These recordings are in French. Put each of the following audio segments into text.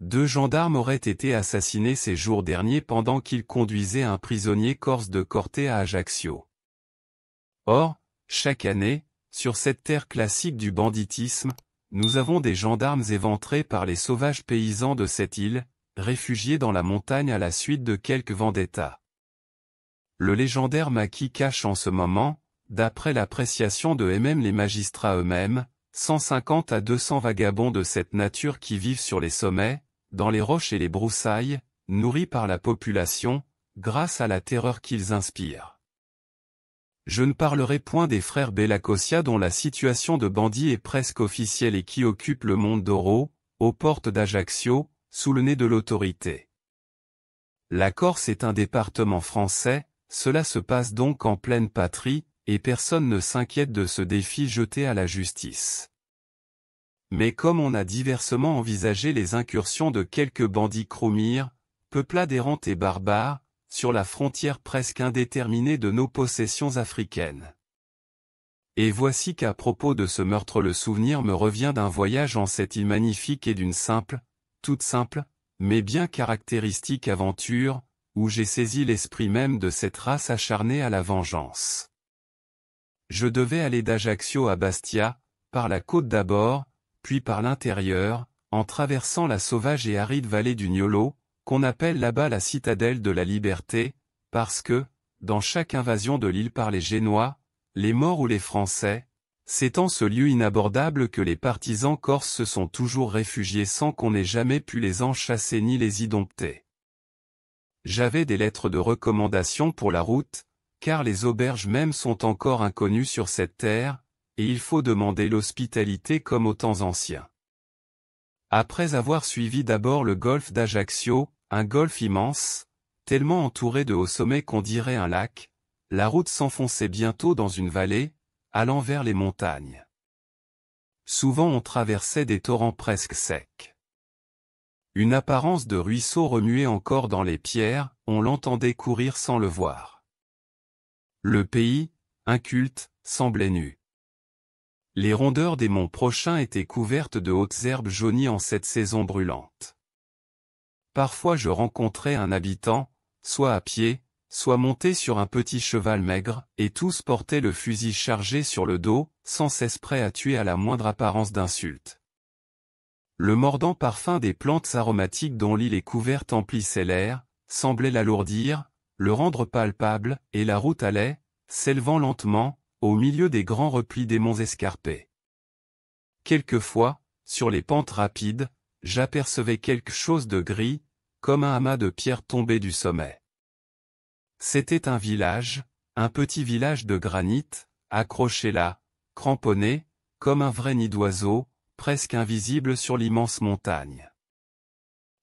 2 gendarmes auraient été assassinés ces jours derniers pendant qu'ils conduisaient un prisonnier corse de Corté à Ajaccio. Or, chaque année, sur cette terre classique du banditisme, nous avons des gendarmes éventrés par les sauvages paysans de cette île, réfugiés dans la montagne à la suite de quelques vendettas. Le légendaire maquis cache en ce moment, d'après l'appréciation de même les magistrats eux-mêmes, 150 à 200 vagabonds de cette nature qui vivent sur les sommets, dans les roches et les broussailles, nourris par la population, grâce à la terreur qu'ils inspirent. Je ne parlerai point des frères Bellacosia dont la situation de bandit est presque officielle et qui occupent le Monte d'Oro, aux portes d'Ajaccio, sous le nez de l'autorité. La Corse est un département français, cela se passe donc en pleine patrie, et personne ne s'inquiète de ce défi jeté à la justice. Mais comme on a diversement envisagé les incursions de quelques bandits croumires, peuplades errantes et barbares, sur la frontière presque indéterminée de nos possessions africaines. Et voici qu'à propos de ce meurtre le souvenir me revient d'un voyage en cette île magnifique et d'une simple, toute simple, mais bien caractéristique aventure, où j'ai saisi l'esprit même de cette race acharnée à la vengeance. Je devais aller d'Ajaccio à Bastia, par la côte d'abord, puis par l'intérieur, en traversant la sauvage et aride vallée du Niolo, qu'on appelle là-bas la citadelle de la liberté, parce que, dans chaque invasion de l'île par les Génois, les Maures ou les Français, c'est en ce lieu inabordable que les partisans corses se sont toujours réfugiés sans qu'on ait jamais pu les en chasser ni les y dompter. J'avais des lettres de recommandation pour la route, car les auberges même sont encore inconnues sur cette terre, et il faut demander l'hospitalité comme aux temps anciens. Après avoir suivi d'abord le golfe d'Ajaccio, un golfe immense, tellement entouré de hauts sommets qu'on dirait un lac, la route s'enfonçait bientôt dans une vallée, allant vers les montagnes. Souvent on traversait des torrents presque secs. Une apparence de ruisseau remuait encore dans les pierres, on l'entendait courir sans le voir. Le pays, inculte, semblait nu. Les rondeurs des monts prochains étaient couvertes de hautes herbes jaunies en cette saison brûlante. Parfois je rencontrais un habitant, soit à pied, soit monté sur un petit cheval maigre, et tous portaient le fusil chargé sur le dos, sans cesse prêts à tuer à la moindre apparence d'insulte. Le mordant parfum des plantes aromatiques dont l'île est couverte emplissait l'air, semblait l'alourdir, le rendre palpable, et la route allait, s'élevant lentement, au milieu des grands replis des monts escarpés. Quelquefois, sur les pentes rapides, j'apercevais quelque chose de gris, comme un amas de pierres tombées du sommet. C'était un village, un petit village de granit, accroché là, cramponné, comme un vrai nid d'oiseau, presque invisible sur l'immense montagne.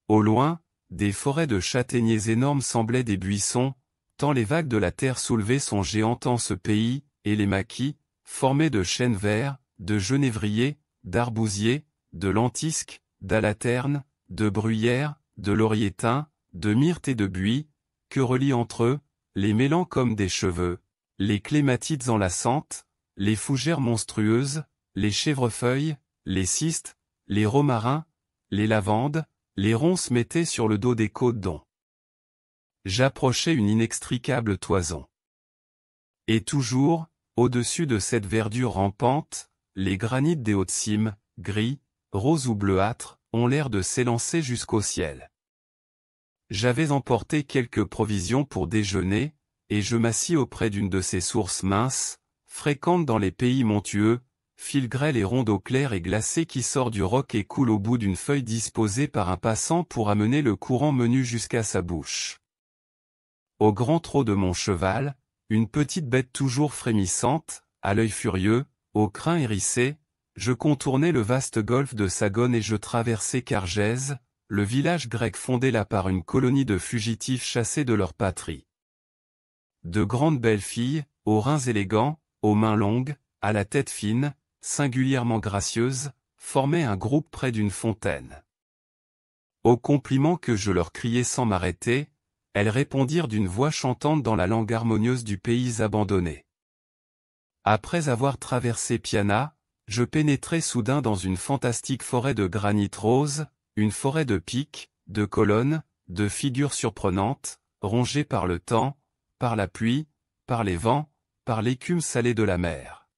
Au loin, des forêts de châtaigniers énormes semblaient des buissons, tant les vagues de la terre soulevées sont géantes en ce pays, et les maquis, formés de chênes verts, de genévriers, d'arbousiers, de lentisques, d'alaternes, de bruyères, de lauriers-thym, de myrtes et de buis, que relient entre eux, les mêlant comme des cheveux, les clématites enlaçantes, les fougères monstrueuses, les chèvrefeuilles, les cistes, les romarins, les lavandes, les ronces mettaient sur le dos des côtes dont j'approchais une inextricable toison. Et toujours, au-dessus de cette verdure rampante, les granits des hautes cimes, gris, roses ou bleuâtres, ont l'air de s'élancer jusqu'au ciel. J'avais emporté quelques provisions pour déjeuner, et je m'assis auprès d'une de ces sources minces, fréquentes dans les pays montueux, fil grêle et ronde d'eau claire et glacée qui sort du roc et coule au bout d'une feuille disposée par un passant pour amener le courant menu jusqu'à sa bouche. Au grand trot de mon cheval, une petite bête toujours frémissante, à l'œil furieux, au crin hérissé, je contournais le vaste golfe de Sagone et je traversais Cargèse, le village grec fondé là par une colonie de fugitifs chassés de leur patrie. De grandes belles filles, aux reins élégants, aux mains longues, à la tête fine, singulièrement gracieuse, formaient un groupe près d'une fontaine. Aux compliments que je leur criais sans m'arrêter, elles répondirent d'une voix chantante dans la langue harmonieuse du pays abandonné. Après avoir traversé Piana, je pénétrai soudain dans une fantastique forêt de granit rose, une forêt de pics, de colonnes, de figures surprenantes, rongées par le temps, par la pluie, par les vents, par l'écume salée de la mer.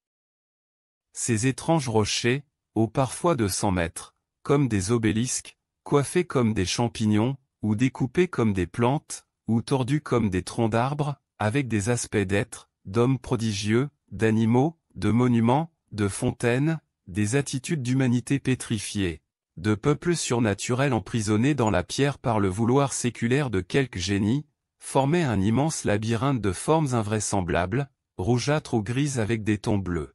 Ces étranges rochers, hauts parfois de 100 mètres, comme des obélisques, coiffés comme des champignons, ou découpés comme des plantes, ou tordus comme des troncs d'arbres, avec des aspects d'êtres, d'hommes prodigieux, d'animaux, de monuments, de fontaines, des attitudes d'humanité pétrifiée, de peuples surnaturels emprisonnés dans la pierre par le vouloir séculaire de quelques génies, formaient un immense labyrinthe de formes invraisemblables, rougeâtres ou grises avec des tons bleus.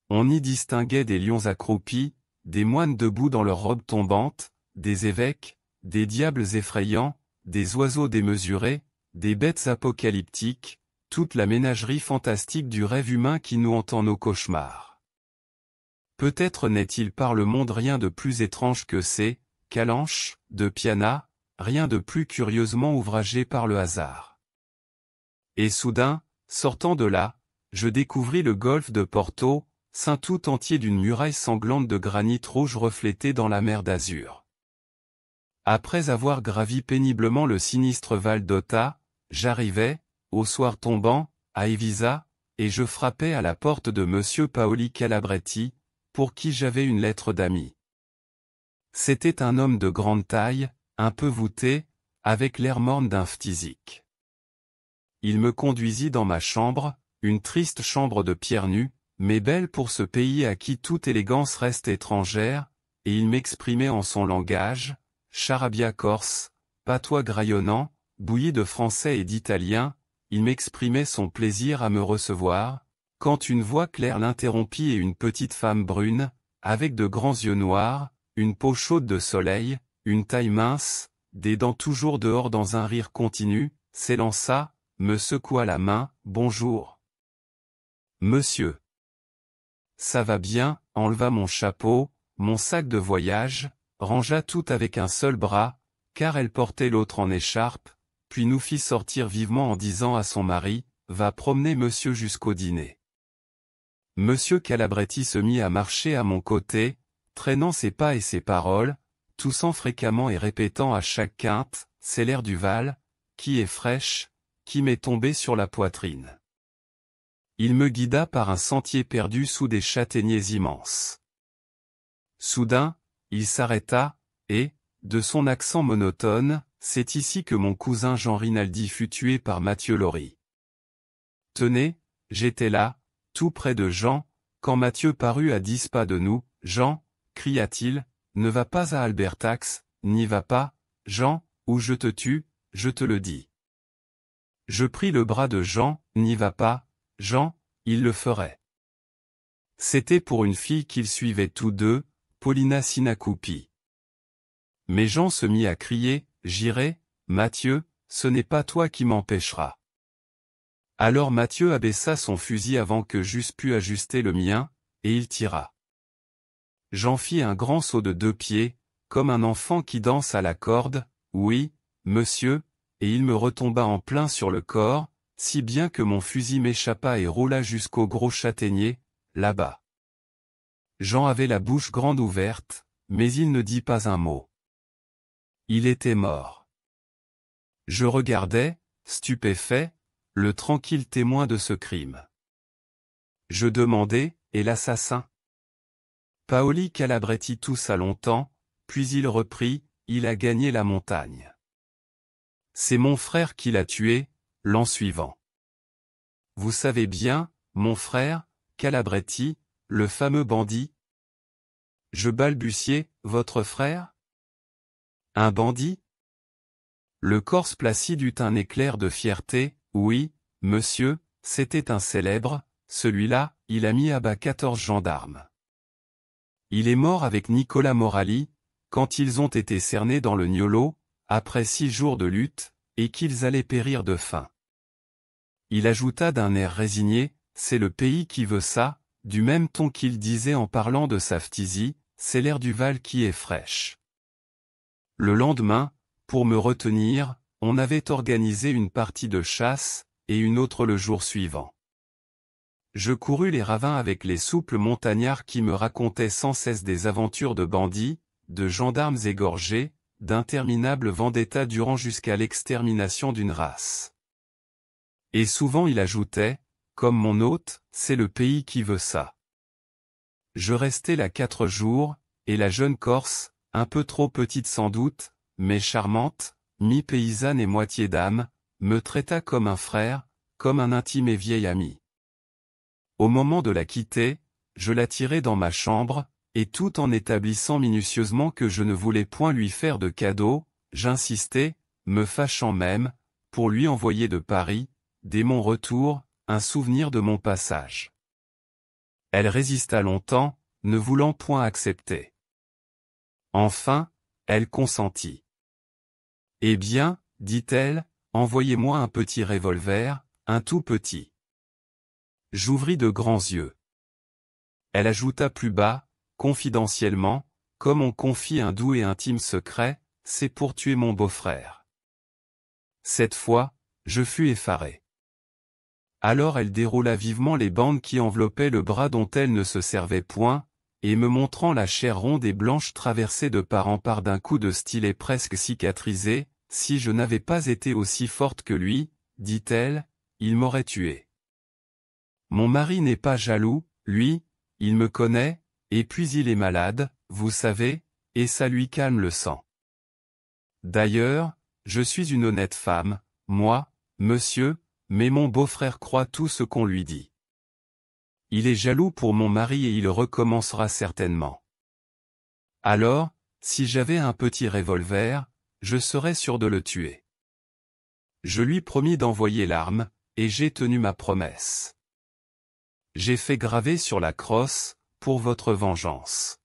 On y distinguait des lions accroupis, des moines debout dans leurs robes tombantes, des évêques, des diables effrayants, des oiseaux démesurés, des bêtes apocalyptiques, toute la ménagerie fantastique du rêve humain qui nous hante en nos cauchemars. Peut-être n'est-il par le monde rien de plus étrange que ces calanches de piana, rien de plus curieusement ouvragé par le hasard. Et soudain, sortant de là, je découvris le golfe de Porto, ceint tout entier d'une muraille sanglante de granit rouge reflété dans la mer d'azur. Après avoir gravi péniblement le sinistre Val d'Ota, j'arrivai, au soir tombant, à Evisa, et je frappai à la porte de M. Paoli Calabretti, pour qui j'avais une lettre d'ami. C'était un homme de grande taille, un peu voûté, avec l'air morne d'un phthisique. Il me conduisit dans ma chambre, une triste chambre de pierre nue, mais belle pour ce pays à qui toute élégance reste étrangère, et il m'exprimait en son langage, charabia corse, patois graillonnant, bouilli de français et d'italien, il m'exprimait son plaisir à me recevoir, quand une voix claire l'interrompit et une petite femme brune, avec de grands yeux noirs, une peau chaude de soleil, une taille mince, des dents toujours dehors dans un rire continu, s'élança, me secoua la main, « Bonjour. Monsieur. » Ça va bien, enleva mon chapeau, mon sac de voyage, rangea tout avec un seul bras, car elle portait l'autre en écharpe, puis nous fit sortir vivement en disant à son mari, « Va promener monsieur jusqu'au dîner. » Monsieur Calabretti se mit à marcher à mon côté, traînant ses pas et ses paroles, toussant fréquemment et répétant à chaque quinte, « C'est l'air du Val, qui est fraîche, qui m'est tombée sur la poitrine. » Il me guida par un sentier perdu sous des châtaigniers immenses. Soudain, il s'arrêta, et, de son accent monotone, « C'est ici que mon cousin Jean Rinaldi fut tué par Mathieu Lori. » Tenez, j'étais là, tout près de Jean, quand Mathieu parut à 10 pas de nous. « Jean, cria-t-il, ne va pas à Albertax, n'y va pas, Jean, ou je te tue, je te le dis. » Je pris le bras de Jean, « N'y va pas, Jean, il le ferait. » C'était pour une fille qu'ils suivaient tous deux, Paulina Sinacoupi. Mais Jean se mit à crier, « J'irai, Mathieu, ce n'est pas toi qui m'empêcheras. » Alors Mathieu abaissa son fusil avant que j'eusse pu ajuster le mien, et il tira. Jean fit un grand saut de 2 pieds, comme un enfant qui danse à la corde, « Oui, monsieur, » et il me retomba en plein sur le corps, si bien que mon fusil m'échappa et roula jusqu'au gros châtaignier, là-bas. Jean avait la bouche grande ouverte, mais il ne dit pas un mot. Il était mort. Je regardais, stupéfait, le tranquille témoin de ce crime. Je demandai, et l'assassin? Paoli Calabretti toussa longtemps, puis il reprit, il a gagné la montagne. C'est mon frère qui l'a tué, l'an suivant. Vous savez bien, mon frère, Calabretti, le fameux bandit? Je balbutiai, votre frère? Un bandit? Le Corse placide eut un éclair de fierté, oui, monsieur, c'était un célèbre, celui-là, il a mis à bas 14 gendarmes. Il est mort avec Nicolas Morali, quand ils ont été cernés dans le Niolo, après 6 jours de lutte, et qu'ils allaient périr de faim. Il ajouta d'un air résigné, c'est le pays qui veut ça, du même ton qu'il disait en parlant de sa phtisie, c'est l'air du Val qui est fraîche. Le lendemain, pour me retenir, on avait organisé une partie de chasse, et une autre le jour suivant. Je courus les ravins avec les souples montagnards qui me racontaient sans cesse des aventures de bandits, de gendarmes égorgés, d'interminables vendettas durant jusqu'à l'extermination d'une race. Et souvent il ajoutait, comme mon hôte, c'est le pays qui veut ça. Je restai là 4 jours, et la jeune Corse, un peu trop petite sans doute, mais charmante, mi-paysanne et moitié dame, me traita comme un frère, comme un intime et vieil ami. Au moment de la quitter, je la tirai dans ma chambre, et tout en établissant minutieusement que je ne voulais point lui faire de cadeau, j'insistai, me fâchant même, pour lui envoyer de Paris, dès mon retour, un souvenir de mon passage. Elle résista longtemps, ne voulant point accepter. Enfin, elle consentit. « Eh bien, dit-elle, envoyez-moi un petit revolver, un tout petit. » J'ouvris de grands yeux. Elle ajouta plus bas, confidentiellement, comme on confie un doux et intime secret, c'est pour tuer mon beau-frère. Cette fois, je fus effaré. Alors elle déroula vivement les bandes qui enveloppaient le bras dont elle ne se servait point, et me montrant la chair ronde et blanche traversée de part en part d'un coup de stylet presque cicatrisé, si je n'avais pas été aussi forte que lui, dit-elle, il m'aurait tué. Mon mari n'est pas jaloux, lui, il me connaît, et puis il est malade, vous savez, et ça lui calme le sang. D'ailleurs, je suis une honnête femme, moi, monsieur, mais mon beau-frère croit tout ce qu'on lui dit. Il est jaloux pour mon mari et il recommencera certainement. Alors, si j'avais un petit revolver, je serais sûr de le tuer. Je lui promis d'envoyer l'arme, et j'ai tenu ma promesse. J'ai fait graver sur la crosse, pour votre vengeance.